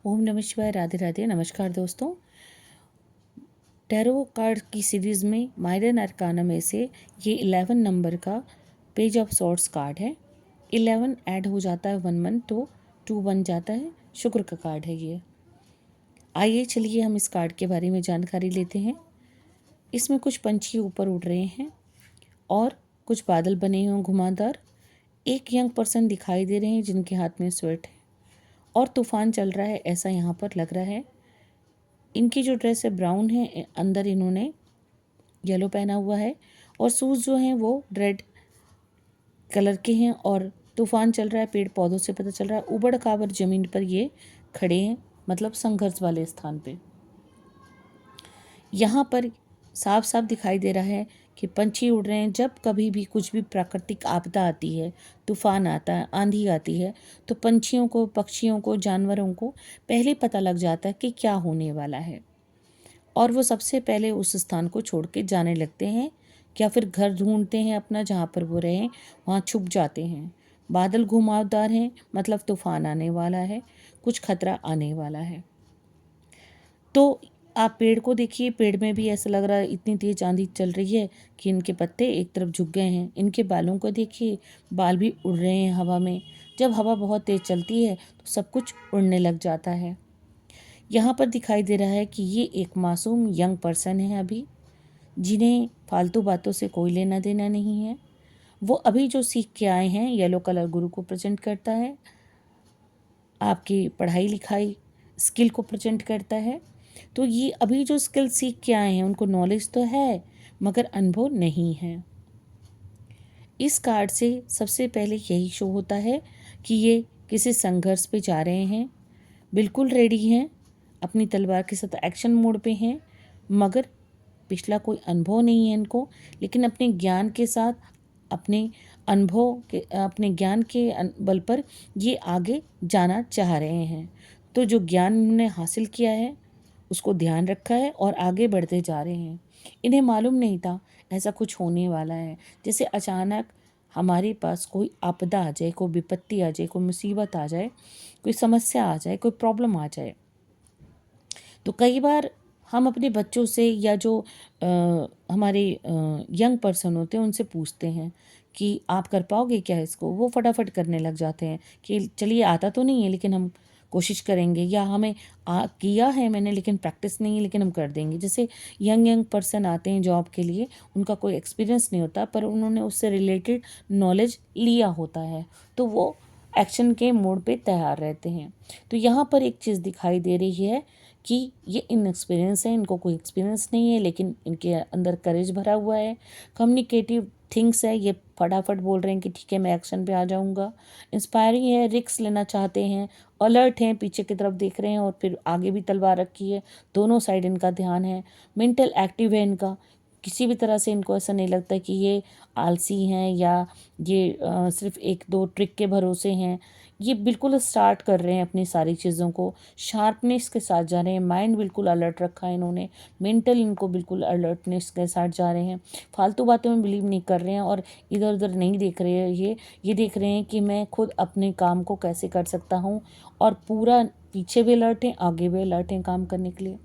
ओम नमः शिवाय। राधे राधे। नमस्कार दोस्तों। टैरो कार्ड की सीरीज़ में माइरन अरकाना में से ये 11 नंबर का पेज ऑफ सॉर्ड्स कार्ड है। 11 ऐड हो जाता है 1 तो 2 बन जाता है। शुक्र का कार्ड है ये। आइए चलिए हम इस कार्ड के बारे में जानकारी लेते हैं। इसमें कुछ पंछी ऊपर उड़ रहे हैं और कुछ बादल बने हुए हैं घुमावदार। एक यंग पर्सन दिखाई दे रहे हैं जिनके हाथ में स्वेट है और तूफान चल रहा है ऐसा यहाँ पर लग रहा है। इनकी जो ड्रेस है ब्राउन है, अंदर इन्होंने येलो पहना हुआ है और शूज़ जो हैं वो रेड कलर के हैं और तूफान चल रहा है। पेड़ पौधों से पता चल रहा है उबड़ खाबड़ ज़मीन पर ये खड़े हैं, मतलब संघर्ष वाले स्थान पे। यहाँ पर साफ साफ दिखाई दे रहा है कि पंछी उड़ रहे हैं। जब कभी भी कुछ भी प्राकृतिक आपदा आती है, तूफान आता है, आंधी आती है, तो पंछियों को, पक्षियों को, जानवरों को पहले पता लग जाता है कि क्या होने वाला है और वो सबसे पहले उस स्थान को छोड़ के जाने लगते हैं या फिर घर ढूंढते हैं अपना, जहाँ पर वो रहें वहाँ छुप जाते हैं। बादल घुमावदार हैं, मतलब तूफान आने वाला है, कुछ खतरा आने वाला है। तो आप पेड़ को देखिए, पेड़ में भी ऐसा लग रहा है इतनी तेज आंधी चल रही है कि इनके पत्ते एक तरफ झुक गए हैं। इनके बालों को देखिए, बाल भी उड़ रहे हैं हवा में। जब हवा बहुत तेज चलती है तो सब कुछ उड़ने लग जाता है। यहाँ पर दिखाई दे रहा है कि ये एक मासूम यंग पर्सन है अभी, जिन्हें फालतू बातों से कोई लेना देना नहीं है। वो अभी जो सीख के आए हैं, येलो कलर गुरु को प्रेजेंट करता है, आपकी पढ़ाई लिखाई स्किल को प्रेजेंट करता है। तो ये अभी जो स्किल सीख के आए हैं उनको नॉलेज तो है मगर अनुभव नहीं है। इस कार्ड से सबसे पहले यही शो होता है कि ये किसी संघर्ष पे जा रहे हैं, बिल्कुल रेडी हैं, अपनी तलवार के साथ एक्शन मोड पे हैं, मगर पिछला कोई अनुभव नहीं है इनको, लेकिन अपने ज्ञान के साथ, अपने अनुभव के, अपने ज्ञान के बल पर ये आगे जाना चाह रहे हैं। तो जो ज्ञान उन्होंने हासिल किया है उसको ध्यान रखा है और आगे बढ़ते जा रहे हैं। इन्हें मालूम नहीं था ऐसा कुछ होने वाला है। जैसे अचानक हमारे पास कोई आपदा आ जाए, कोई विपत्ति आ जाए, कोई मुसीबत आ जाए, कोई समस्या आ जाए, कोई प्रॉब्लम आ जाए, तो कई बार हम अपने बच्चों से या जो हमारे यंग पर्सन होते हैं उनसे पूछते हैं कि आप कर पाओगे क्या इसको। वो फटाफट करने लग जाते हैं कि चलिए आता तो नहीं है लेकिन हम कोशिश करेंगे, या हमें किया है मैंने लेकिन प्रैक्टिस नहीं है लेकिन हम कर देंगे। जैसे यंग पर्सन आते हैं जॉब के लिए, उनका कोई एक्सपीरियंस नहीं होता पर उन्होंने उससे रिलेटेड नॉलेज लिया होता है, तो वो एक्शन के मोड पे तैयार रहते हैं। तो यहाँ पर एक चीज़ दिखाई दे रही है कि ये इनएक्सपीरियंस है, इनको कोई एक्सपीरियंस नहीं है, लेकिन इनके अंदर करेज भरा हुआ है, कम्युनिकेटिव थिंग्स है। ये फटाफट बोल रहे हैं कि ठीक है मैं एक्शन पे आ जाऊंगा। इंस्पायरिंग है, रिस्क लेना चाहते हैं, अलर्ट हैं, पीछे की तरफ देख रहे हैं और फिर आगे भी तलवार रखी है, दोनों साइड इनका ध्यान है। मेंटल एक्टिव है इनका, किसी भी तरह से इनको ऐसा नहीं लगता कि ये आलसी हैं या ये सिर्फ एक दो ट्रिक के भरोसे हैं। ये बिल्कुल स्टार्ट कर रहे हैं अपनी सारी चीज़ों को, शार्पनेस के साथ जा रहे हैं। माइंड बिल्कुल अलर्ट रखा है इन्होंने, मेंटल इनको बिल्कुल अलर्टनेस के साथ जा रहे हैं। फालतू बातों में बिलीव नहीं कर रहे हैं और इधर उधर नहीं देख रहे हैं। ये देख रहे हैं कि मैं खुद अपने काम को कैसे कर सकता हूँ, और पूरा पीछे भी अलर्ट हैं, आगे भी अलर्ट हैं काम करने के लिए।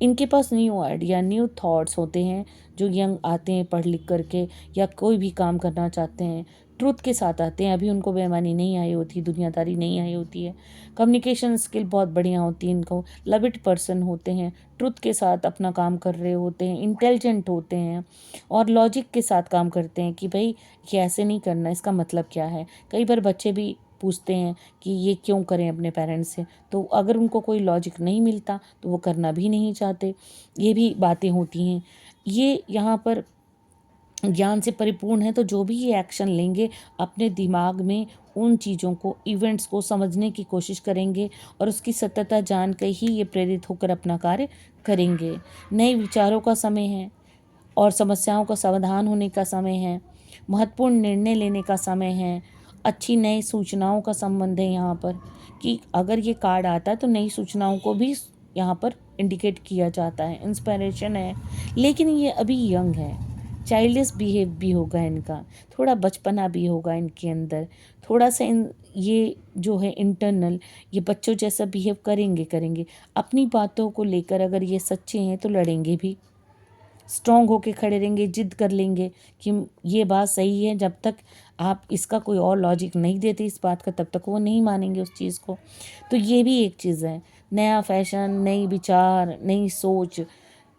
इनके पास न्यू आइडिया, न्यू थॉट्स होते हैं। जो यंग आते हैं पढ़ लिख करके या कोई भी काम करना चाहते हैं, ट्रुथ के साथ आते हैं। अभी उनको बेईमानी नहीं आई होती, दुनियादारी नहीं आई होती है। कम्युनिकेशन स्किल बहुत बढ़िया होती है इनको। लविट पर्सन होते हैं, ट्रुथ के साथ अपना काम कर रहे होते हैं, इंटेलिजेंट होते हैं और लॉजिक के साथ काम करते हैं कि भाई ये ऐसे नहीं करना, इसका मतलब क्या है। कई बार बच्चे भी पूछते हैं कि ये क्यों करें अपने पेरेंट्स से, तो अगर उनको कोई लॉजिक नहीं मिलता तो वो करना भी नहीं चाहते। ये भी बातें होती हैं। ये यहाँ पर ज्ञान से परिपूर्ण है, तो जो भी ये एक्शन लेंगे अपने दिमाग में उन चीज़ों को, इवेंट्स को समझने की कोशिश करेंगे और उसकी सत्यता जान कर ही ये प्रेरित होकर अपना कार्य करेंगे। नए विचारों का समय है और समस्याओं का समाधान होने का समय है, महत्वपूर्ण निर्णय लेने का समय है, अच्छी नई सूचनाओं का संबंध है यहाँ पर, कि अगर ये कार्ड आता है तो नई सूचनाओं को भी यहाँ पर इंडिकेट किया जाता है। इंस्पिरेशन है, लेकिन ये अभी यंग है, चाइल्डिश बिहेव भी होगा इनका, थोड़ा बचपना भी होगा इनके अंदर, थोड़ा सा ये जो है इंटरनल, ये बच्चों जैसा बिहेव करेंगे। अपनी बातों को लेकर अगर ये सच्चे हैं तो लड़ेंगे भी, स्ट्रॉन्ग होके खड़े रहेंगे, जिद कर लेंगे कि ये बात सही है। जब तक आप इसका कोई और लॉजिक नहीं देते इस बात का, तब तक वो नहीं मानेंगे उस चीज़ को। तो ये भी एक चीज़ है, नया फैशन, नई विचार, नई सोच,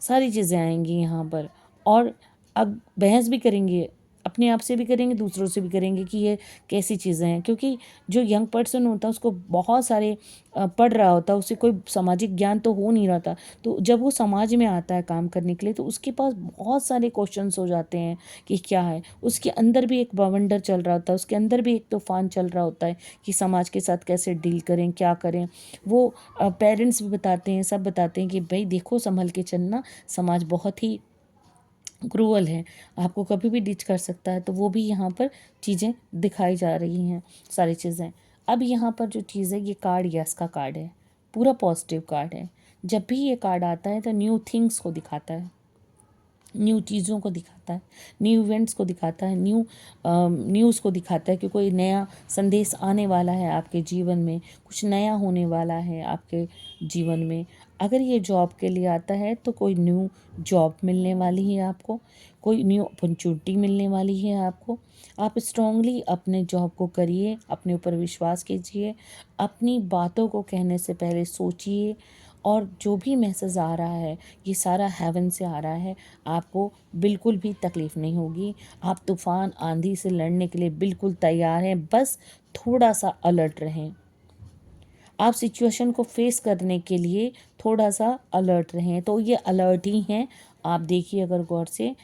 सारी चीज़ें आएंगी यहाँ पर। और अब बहस भी करेंगे, अपने आप से भी करेंगे, दूसरों से भी करेंगे कि ये कैसी चीज़ें हैं। क्योंकि जो यंग पर्सन होता है उसको बहुत सारे पढ़ रहा होता है, उसे कोई सामाजिक ज्ञान तो हो नहीं रहा था। तो जब वो समाज में आता है काम करने के लिए, तो उसके पास बहुत सारे क्वेश्चंस हो जाते हैं कि क्या है। उसके अंदर भी एक बवंडर चल रहा होता है, उसके अंदर भी एक तूफान चल रहा होता है कि समाज के साथ कैसे डील करें, क्या करें। वो पेरेंट्स भी बताते हैं, सब बताते हैं कि भाई देखो संभल के चलना, समाज बहुत ही क्रूअल है, आपको कभी भी डिच कर सकता है। तो वो भी यहाँ पर चीज़ें दिखाई जा रही हैं, सारी चीज़ें। अब यहाँ पर जो चीज़ है, ये कार्ड यस का कार्ड है, पूरा पॉजिटिव कार्ड है। जब भी ये कार्ड आता है तो न्यू थिंग्स को दिखाता है, न्यू चीज़ों को दिखाता है, न्यू इवेंट्स को दिखाता है, न्यू न्यूज़ को दिखाता है कि कोई नया संदेश आने वाला है आपके जीवन में, कुछ नया होने वाला है आपके जीवन में। अगर ये जॉब के लिए आता है तो कोई न्यू जॉब मिलने वाली है आपको, कोई न्यू अपॉर्चुनिटी मिलने वाली है आपको। आप स्ट्रांगली अपने जॉब को करिए, अपने ऊपर विश्वास कीजिए, अपनी बातों को कहने से पहले सोचिए। और जो भी मैसेज आ रहा है ये सारा हेवन से आ रहा है, आपको बिल्कुल भी तकलीफ़ नहीं होगी। आप तूफ़ान आंधी से लड़ने के लिए बिल्कुल तैयार हैं, बस थोड़ा सा अलर्ट रहें। आप सिचुएशन को फेस करने के लिए थोड़ा सा अलर्ट रहें। तो ये अलर्ट ही हैं। आप देखिए अगर गौर से,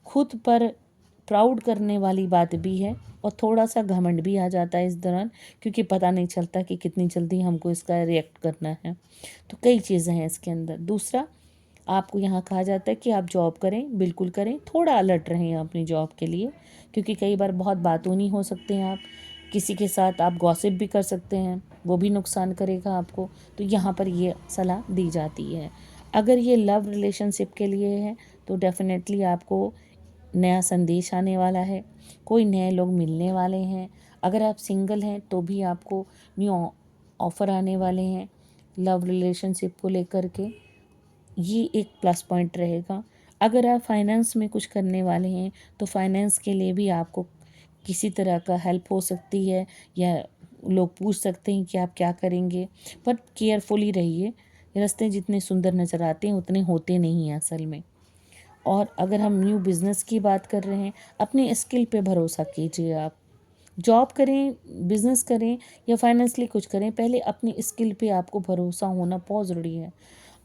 खुद पर प्राउड करने वाली बात भी है और थोड़ा सा घमंड भी आ जाता है इस दौरान, क्योंकि पता नहीं चलता कि कितनी जल्दी हमको इसका रिएक्ट करना है। तो कई चीज़ें हैं इसके अंदर। दूसरा, आपको यहाँ कहा जाता है कि आप जॉब करें, बिल्कुल करें, थोड़ा अलर्ट रहें अपनी जॉब के लिए, क्योंकि कई बार बहुत बातूनी हो सकते हैं आप, किसी के साथ आप गॉसिप भी कर सकते हैं, वो भी नुकसान करेगा आपको। तो यहाँ पर ये सलाह दी जाती है। अगर ये लव रिलेशनशिप के लिए है तो डेफिनेटली आपको नया संदेश आने वाला है, कोई नए लोग मिलने वाले हैं। अगर आप सिंगल हैं तो भी आपको न्यू ऑफ़र आने वाले हैं लव रिलेशनशिप को लेकर के, ये एक प्लस पॉइंट रहेगा। अगर आप फाइनेंस में कुछ करने वाले हैं तो फाइनेंस के लिए भी आपको किसी तरह का हेल्प हो सकती है, या लोग पूछ सकते हैं कि आप क्या करेंगे। पर केयरफुली रहिए, रास्ते जितने सुंदर नज़र आते हैं उतने होते नहीं हैं असल में। और अगर हम न्यू बिज़नेस की बात कर रहे हैं, अपने स्किल पे भरोसा कीजिए। आप जॉब करें, बिज़नेस करें या फाइनेंशियली कुछ करें, पहले अपनी स्किल पे आपको भरोसा होना बहुत ज़रूरी है।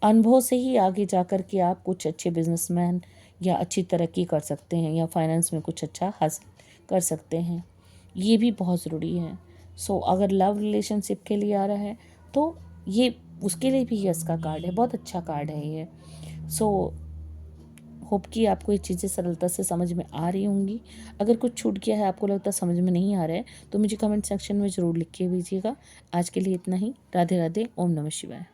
अनुभव से ही आगे जाकर के आप कुछ अच्छे बिजनेसमैन या अच्छी तरक्की कर सकते हैं, या फाइनेंस में कुछ अच्छा हासिल कर सकते हैं। ये भी बहुत ज़रूरी है। सो अगर लव रिलेशनशिप के लिए आ रहा है तो ये उसके लिए भी यस का कार्ड है, बहुत अच्छा कार्ड है ये। सो होप कि आपको ये चीज़ें सरलता से समझ में आ रही होंगी। अगर कुछ छूट गया है, आपको लगता समझ में नहीं आ रहा है, तो मुझे कमेंट सेक्शन में ज़रूर लिख के भेजिएगा। आज के लिए इतना ही। राधे राधे, ओम नमः शिवाय।